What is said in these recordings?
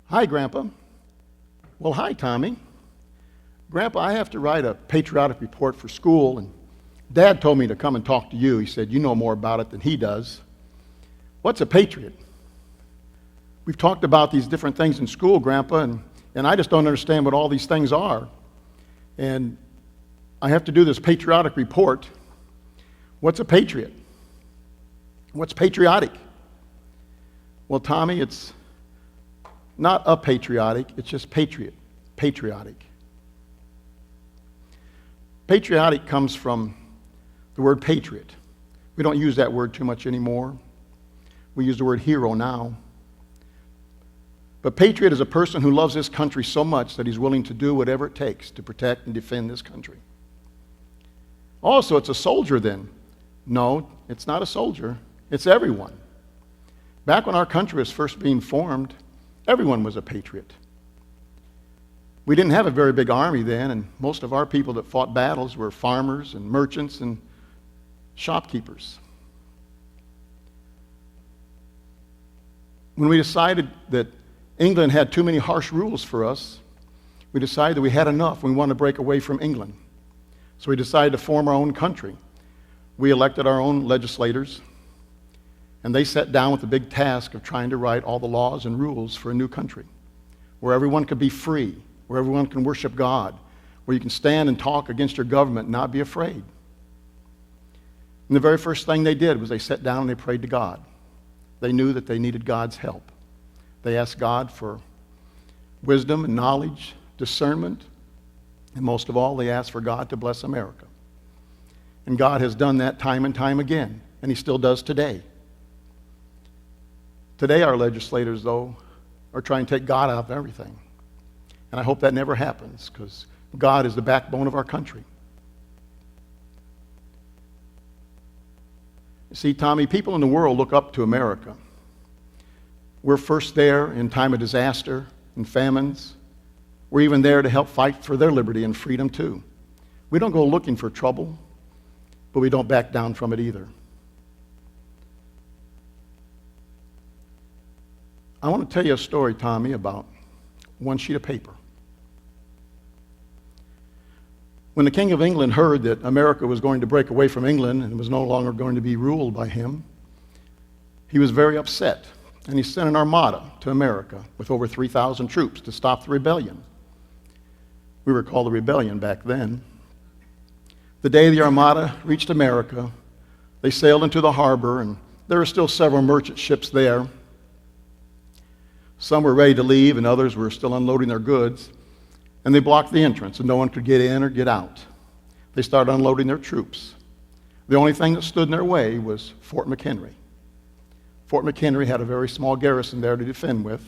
Hi, Grandpa. Well, hi, Tommy. Grandpa, I have to write a patriotic report for school, and Dad told me to come and talk to you. He said, you know more about it than he does. What's a patriot? We've talked about these different things in school, Grandpa, and I just don't understand what all these things are. And I have to do this patriotic report. What's a patriot? What's patriotic? Well, Tommy, it's not a patriotic, it's just patriotic. Patriotic comes from the word patriot. We don't use that word too much anymore. We use the word hero now. But patriot is a person who loves this country so much that he's willing to do whatever it takes to protect and defend this country. Also, it's a soldier then. No, it's not a soldier. It's everyone. Back when our country was first being formed, everyone was a patriot. We didn't have a very big army then, and most of our people that fought battles were farmers and merchants and shopkeepers. When we decided that England had too many harsh rules for us, we decided that we had enough. We wanted to break away from England. So we decided to form our own country. We elected our own legislators, and they sat down with the big task of trying to write all the laws and rules for a new country, where everyone could be free, where everyone can worship God, where you can stand and talk against your government and not be afraid. And the very first thing they did was they sat down and they prayed to God. They knew that they needed God's help. They asked God for wisdom and knowledge, discernment, and most of all, they asked for God to bless America. And God has done that time and time again, and He still does today. Today, our legislators, though, are trying to take God out of everything. And I hope that never happens, because God is the backbone of our country. You see, Tommy, people in the world look up to America. We're first there in time of disaster and famines. We're even there to help fight for their liberty and freedom, too. We don't go looking for trouble, but we don't back down from it either. I want to tell you a story, Tommy, about one sheet of paper. When the King of England heard that America was going to break away from England and was no longer going to be ruled by him, he was very upset, and he sent an armada to America with over 3,000 troops to stop the rebellion. We were called the rebellion back then. The day the armada reached America, they sailed into the harbor, and there were still several merchant ships there. Some were ready to leave, and others were still unloading their goods. And they blocked the entrance, and no one could get in or get out. They started unloading their troops. The only thing that stood in their way was Fort McHenry. Fort McHenry had a very small garrison there to defend with,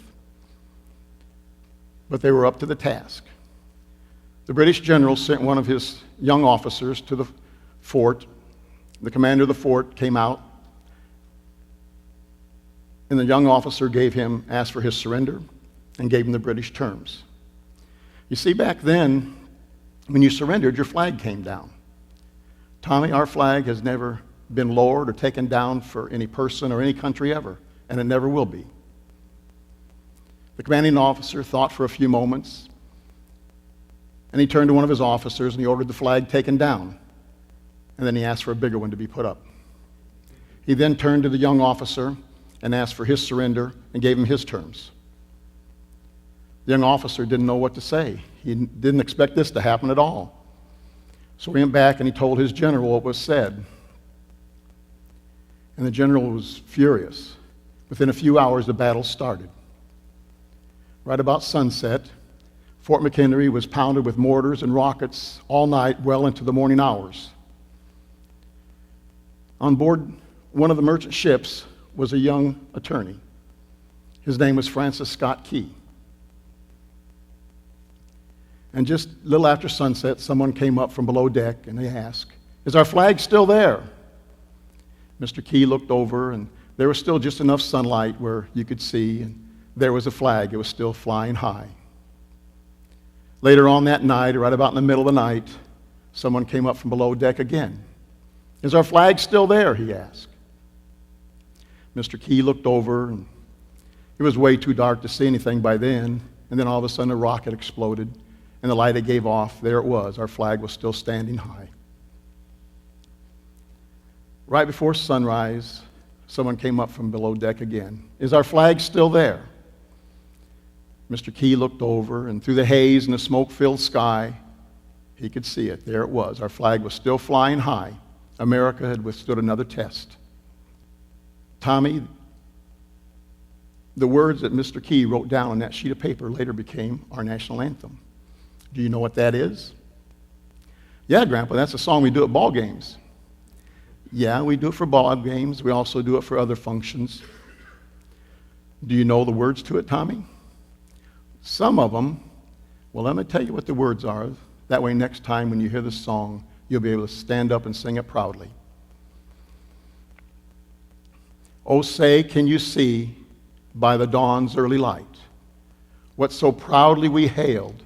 but they were up to the task. The British general sent one of his young officers to the fort. The commander of the fort came out, and the young officer asked for his surrender and gave him the British terms. You see, back then, when you surrendered, your flag came down. Tommy, our flag has never been lowered or taken down for any person or any country ever, and it never will be. The commanding officer thought for a few moments, and he turned to one of his officers and he ordered the flag taken down, and then he asked for a bigger one to be put up. He then turned to the young officer and asked for his surrender and gave him his terms. The young officer didn't know what to say. He didn't expect this to happen at all. So he went back and he told his general what was said. And the general was furious. Within a few hours, the battle started. Right about sunset, Fort McHenry was pounded with mortars and rockets all night, well into the morning hours. On board one of the merchant ships was a young attorney. His name was Francis Scott Key. And just a little after sunset, someone came up from below deck and they asked, "Is our flag still there?" Mr. Key looked over, and there was still just enough sunlight where you could see, and there was a flag. It was still flying high. Later on that night, right about in the middle of the night, someone came up from below deck again. "Is our flag still there?" he asked. Mr. Key looked over, and It was way too dark to see anything by then, and then all of a sudden a rocket exploded, and the light it gave off, there it was. Our flag was still standing high. Right before sunrise, someone came up from below deck again. Is our flag still there? Mr. Key looked over, and through the haze and the smoke-filled sky, he could see it. There it was. Our flag was still flying high. America had withstood another test. Tommy, the words that Mr. Key wrote down on that sheet of paper later became our national anthem. Do you know what that is? Yeah, Grandpa, that's a song we do at ball games. Yeah, we do it for ball games. We also do it for other functions. Do you know the words to it, Tommy? Some of them. Well, let me tell you what the words are. That way next time when you hear this song, you'll be able to stand up and sing it proudly. Oh, say, can you see by the dawn's early light what so proudly we hailed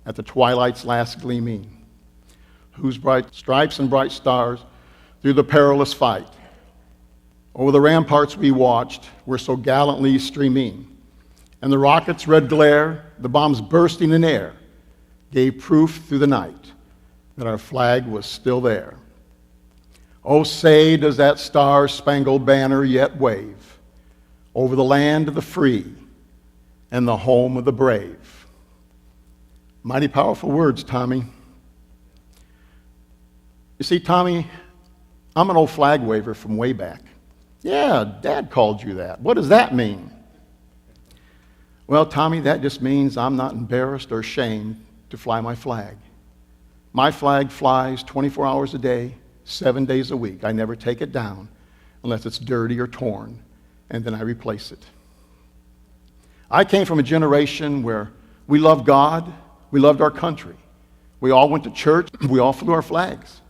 at the twilight's last gleaming, whose bright stripes and bright stars through the perilous fight over the ramparts we watched were so gallantly streaming, and the rocket's red glare, the bombs bursting in air, gave proof through the night that our flag was still there. Oh, say, does that star-spangled banner yet wave over the land of the free and the home of the brave? Mighty powerful words, Tommy. You see, Tommy, I'm an old flag waver from way back. Yeah, Dad called you that. What does that mean? Well, Tommy, that just means I'm not embarrassed or ashamed to fly my flag. My flag flies 24 hours a day, 7 days a week. I never take it down unless it's dirty or torn, and then I replace it. I came from a generation where we loved God, we loved our country. We all went to church, we all flew our flags.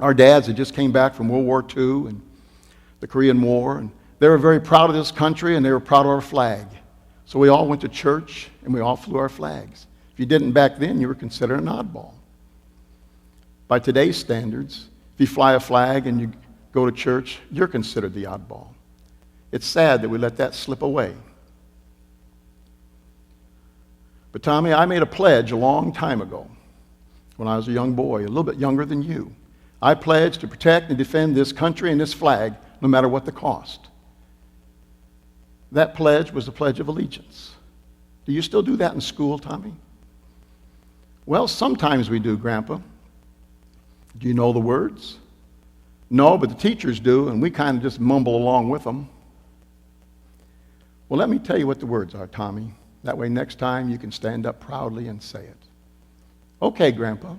Our dads had just came back from World War II and the Korean War, and they were very proud of this country and they were proud of our flag. So we all went to church and we all flew our flags. If you didn't back then, you were considered an oddball. By today's standards, if you fly a flag and you go to church, you're considered the oddball. It's sad that we let that slip away. But Tommy, I made a pledge a long time ago when I was a young boy, a little bit younger than you. I pledged to protect and defend this country and this flag no matter what the cost. That pledge was the Pledge of Allegiance. Do you still do that in school, Tommy? Well, sometimes we do, Grandpa. Do you know the words? No, but the teachers do, and we kind of just mumble along with them. Well, let me tell you what the words are, Tommy. That way next time you can stand up proudly and say it. Okay, Grandpa.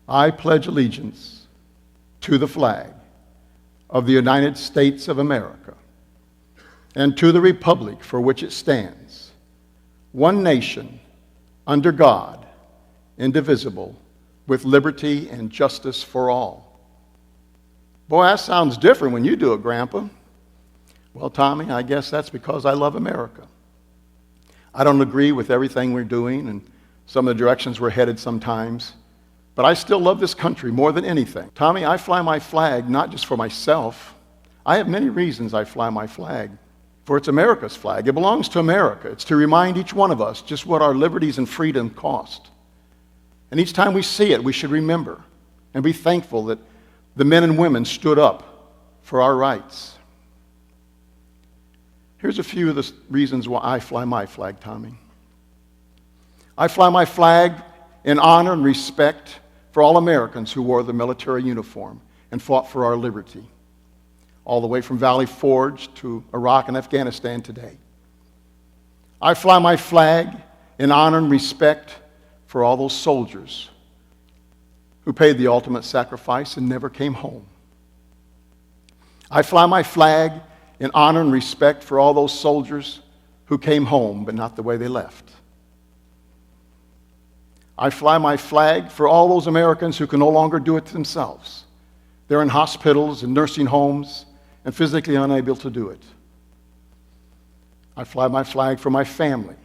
I pledge allegiance to the flag of the United States of America and to the republic for which it stands, one nation, under God, indivisible, with liberty and justice for all. Boy, that sounds different when you do it, Grandpa. Well, Tommy, I guess that's because I love America. I don't agree with everything we're doing and some of the directions we're headed sometimes, but I still love this country more than anything. Tommy, I fly my flag not just for myself. I have many reasons I fly my flag. For it's America's flag. It belongs to America. It's to remind each one of us just what our liberties and freedom cost. And each time we see it, we should remember and be thankful that the men and women stood up for our rights. Here's a few of the reasons why I fly my flag, Tommy. I fly my flag in honor and respect for all Americans who wore the military uniform and fought for our liberty, all the way from Valley Forge to Iraq and Afghanistan today. I fly my flag in honor and respect for all those soldiers who paid the ultimate sacrifice and never came home. I fly my flag in honor and respect for all those soldiers who came home but not the way they left. I fly my flag for all those Americans who can no longer do it themselves. They're in hospitals and nursing homes and physically unable to do it. I fly my flag for my family,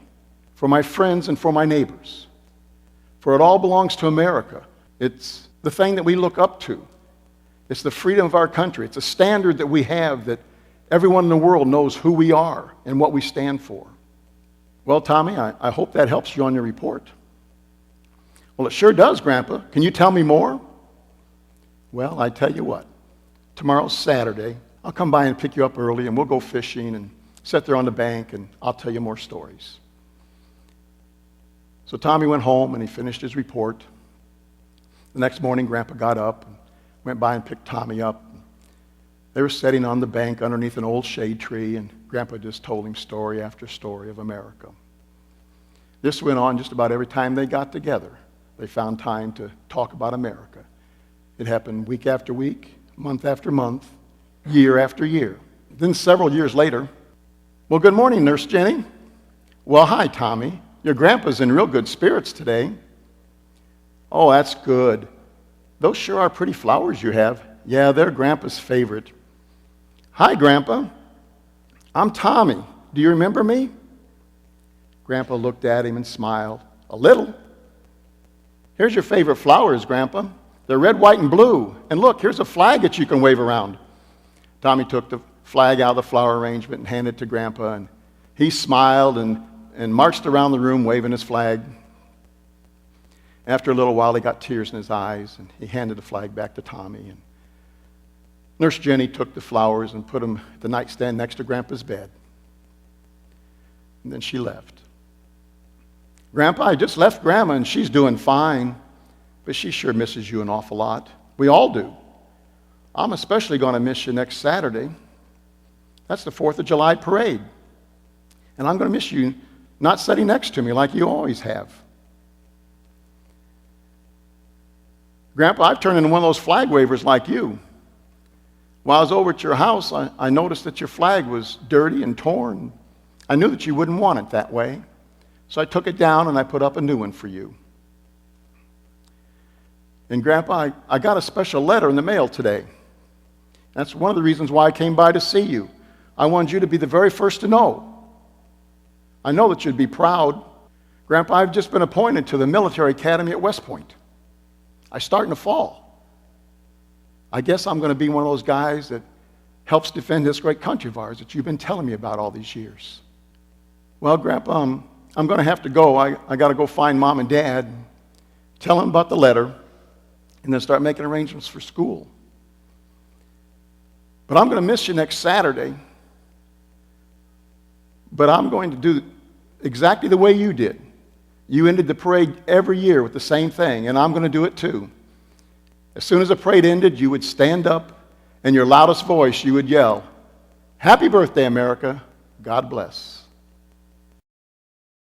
for my friends, and for my neighbors. For it all belongs to America. It's the thing that we look up to. It's the freedom of our country. It's a standard that we have that Everyone in the world knows who we are and what we stand for. Well, Tommy, I hope that helps you on your report. Well, it sure does, Grandpa. Can you tell me more? Well, I tell you what. Tomorrow's Saturday. I'll come by and pick you up early, and we'll go fishing and sit there on the bank, and I'll tell you more stories. So Tommy went home, and he finished his report. The next morning, Grandpa got up and went by and picked Tommy up. They were sitting on the bank underneath an old shade tree, and Grandpa just told him story after story of America. This went on just about every time they got together. They found time to talk about America. It happened week after week, month after month, year after year. Then several years later, well, good morning, Nurse Jenny. Well, hi, Tommy. Your grandpa's in real good spirits today. Oh, that's good. Those sure are pretty flowers you have. Yeah, they're Grandpa's favorite. Hi, Grandpa. I'm Tommy. Do you remember me? Grandpa looked at him and smiled. A little. Here's your favorite flowers, Grandpa. They're red, white, and blue. And look, here's a flag that you can wave around. Tommy took the flag out of the flower arrangement and handed it to Grandpa, and he smiled and marched around the room waving his flag. After a little while, he got tears in his eyes, and he handed the flag back to Tommy. And Nurse Jenny took the flowers and put them at the nightstand next to Grandpa's bed. And then she left. Grandpa, I just left Grandma, and she's doing fine, but she sure misses you an awful lot. We all do. I'm especially going to miss you next Saturday. That's the 4th of July parade. And I'm going to miss you not sitting next to me like you always have. Grandpa, I've turned into one of those flag wavers like you. While I was over at your house, I noticed that your flag was dirty and torn. I knew that you wouldn't want it that way. So I took it down and I put up a new one for you. And Grandpa, I got a special letter in the mail today. That's one of the reasons why I came by to see you. I wanted you to be the very first to know. I know that you'd be proud. Grandpa, I've just been appointed to the military academy at West Point. I start in the fall. I guess I'm going to be one of those guys that helps defend this great country of ours that you've been telling me about all these years. Well, Grandpa, I'm going to have to go. I got to go find Mom and Dad, tell them about the letter, and then start making arrangements for school. But I'm going to miss you next Saturday. But I'm going to do exactly the way you did. You ended the parade every year with the same thing, and I'm going to do it too. As soon as the parade ended, you would stand up, and your loudest voice, you would yell, "Happy birthday, America. God bless."